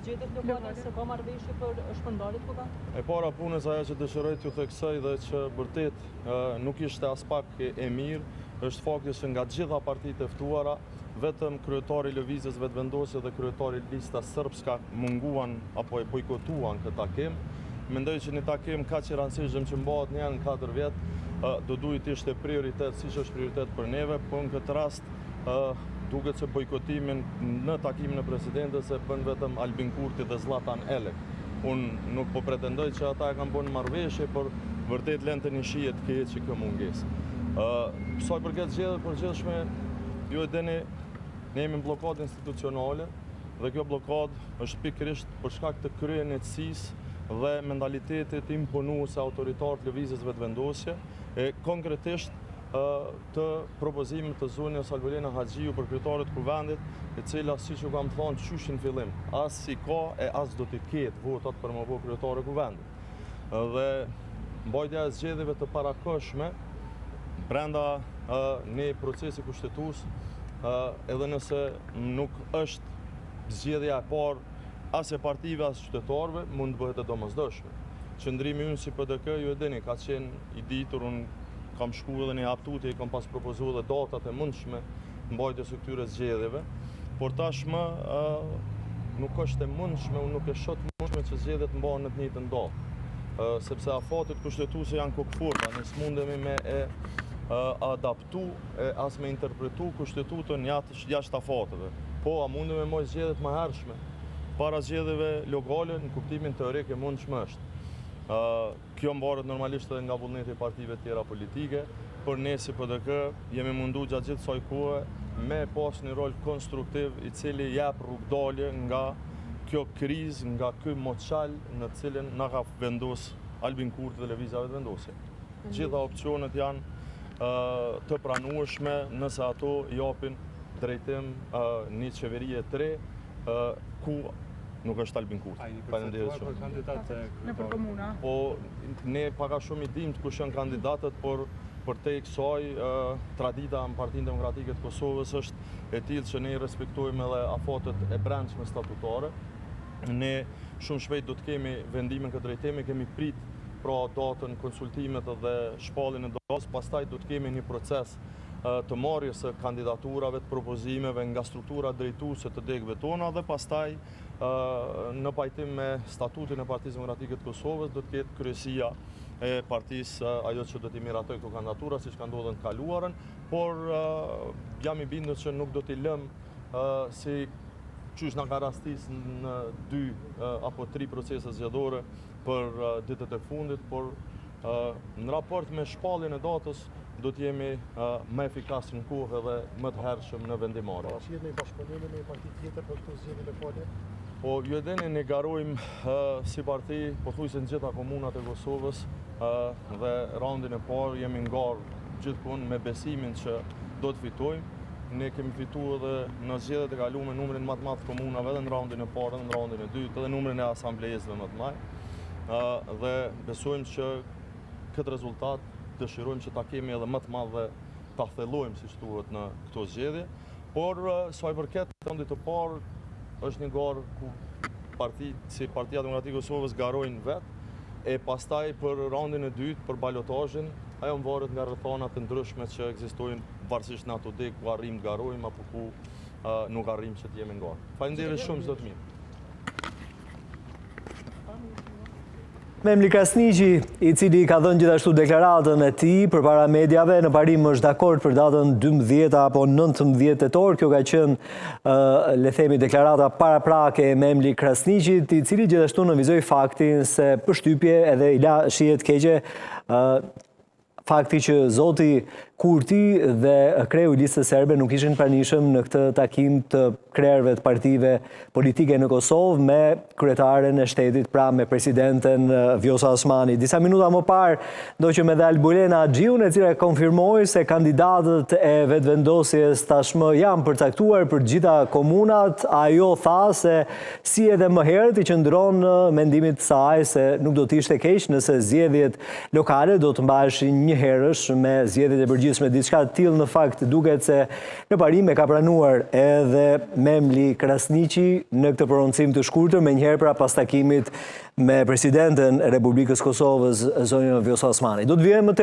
zgjedhjet lokale se ka marrëveshje për shpërndarje të kuvendit? E para punës ajo që dëshiroj t'ju theksoj dhe që vërtet nuk ishte as pak e mirë, është fakti që nga gjitha partitë e ftuara, vetëm kryetari i lëvizjes vetëvendosje dhe kryetari i listës sërbska munguan apo e bojkotuan këtë takim. Mendoj që një takim kaq i rëndësishëm që mbahet një në 4 vjet, do duhet ishte prioritet, siç është prioritet për neve, por në këtë rast duket se bojkotimin në takimin e presidentes e bën vetëm Albin Kurti dhe Zlatan Elek. Unë nuk po pretendoj që ata e kanë bën marrëveshje, por vërtet lënë të një shije të keq që kjo mungesë. Sa i përket zgjedhjeve të përgjithshme, ju e dini, ne jemi në blokadë institucionale dhe kjo blokadë është pikërisht për shkak të kryenetësisë dhe mentalitetit imponuese autoritar të lëvizjes vetëvendosje, e konkretisht të propozimit të zonjës Alberina Haxhiu për kryetarët e kuvendit, e cila, siç ju kam thënë qysh në fillim, as si ka e as do të ketë votat për më bë kryetarë e kuvendit. Dhe mbajtja e zgjedhjeve të parakohshme brenda një procesi kushtetues, edhe nëse nuk është zgjedhja e parë as e partive as qytetarëve, mund të bëhet e domosdoshme. Qëndrimi ynë si PDK, ju e dini, ka qenë i ditur, unë kam shku edhe një haptutje, kam pas propozu edhe datat e mundshme mbajtjes së këtyre zgjedhjeve, por tashmë nuk është e mundshme, unë nuk e shoh të mundshme që zgjedhjet mbahen në të njëjtën datë, sepse afatet kushtetuese janë kokëfurta, ne s'mundemi me adaptu as me interpretu kushtetutën jashtë afateve. Po, a mundemi me zgjedhjet më hershme para zgjedhjeve lokale në kuptimin teorik e mundshme është. Kjo mbaret normalisht edhe nga vullneti i partive tjera politike, por ne si PDK jemi mundu gjatë gjithë kësaj kohe me pas një rol konstruktiv i cili jep rrugdalje nga kjo krizë, nga ky moçal në cilin na ka vendos Albin Kurti dhe lëvizja vetëvendosje. Gjitha opsionet janë të pranueshme nëse ato japin drejtim një qeverie të re ku nuk është Albin Kurti. Faleminderit shumë. Në për komuna? Po, ne paka shumë i dimë kush janë kandidatët, por për te kësaj tradita në Partinë Demokratike të Kosovës është e tillë që ne respektojmë edhe afatet e brendshme statutare. Ne shumë shpejt do të kemi vendimin këtë drejtimi, kemi prit pra datën, konsultimet dhe shpalljen e datës, pastaj do të kemi një proces të marrjes së kandidaturave, të propozimeve nga struktura drejtuese të degëve tona dhe pastaj në pajtim me statutin e Partisë Demokratike të Kosovës do të ketë kryesia e partisë ajo që do t'i miratoj këto kandidatura, siç ka ndodhur në kaluarën, por jam i bindur që nuk do t'i lëm si qysh na ka rastis në 2 apo 3 procese zgjedhore për ditët e fundit, por në raport me shpalljen e datës do t'jemi më efikas në kohë dhe më të hershëm në vendimarrje. Shihet në bashkëpunime me një parti tjetër për këto zgjedhje lokale? Po, ju e dini, ne garojmë si parti pothuajse në gjitha komunat e Kosovës dhe raundin e parë jemi ngarë gjithmonë me besimin që do të fitojmë. Ne kemi fituar edhe në zgjedhjet e kaluara numrin më të madh të komunave edhe në raundin e parë, edhe në raundin e dytë, edhe numrin e asamblesëve më të madh. Dhe besojmë që këtë rezultat dëshirojmë që ta kemi edhe më të madh dhe ta thellojmë siç thuhet në këto zgjedhje, por sa i përket raundit të parë është një garë ku si Partia Demokratike e Kosovës garojnë vetë, e pastaj për raundin e dytë, për balotazhin, ajo varet nga rrethana të ndryshme që ekzistojnë varësisht në ato degë ku arrim të garojmë apo ku nuk arrim që të jemi në garë. Faleminderit shumë, çdo të mirë. Memli Krasniqi, i cili ka dhënë gjithashtu deklaratën e tij përpara mediave, në parim është dakord për datën 12 apo 19 tetor. Kjo ka qenë le themi deklarata paraprake e Memli Krasniqit, i cili gjithashtu nënvizoi faktin se përshtypje edhe i la shije të keqe fakti që zoti Kurti dhe kreu i listës serbe nuk ishin pranishëm në këtë takim të krerëve të partive politike në Kosovë me kryetaren e shtetit, pra me presidenten Vjosa Osmani. Disa minuta më parë, ndoqëm edhe Alberina Haxhiu, e cila konfirmoi se kandidatët e vetëvendosjes tashmë janë përcaktuar për gjitha komunat. Ajo tha se si edhe më herët i qëndron në mendimit të saj se nuk do të ishte keq nëse zgjedhjet lokale do të mbaheshin një herësh me zgjedhjet e përgjithshme. Diçka të tillë në fakt duket se në parim e ka pranuar edhe Memli Krasniqi në këtë prononcim të shkurtër, menjëherë pra pas takimit me presidenten e Republikës Kosovës, zonjën Vjosa Osmani. Do të vijmë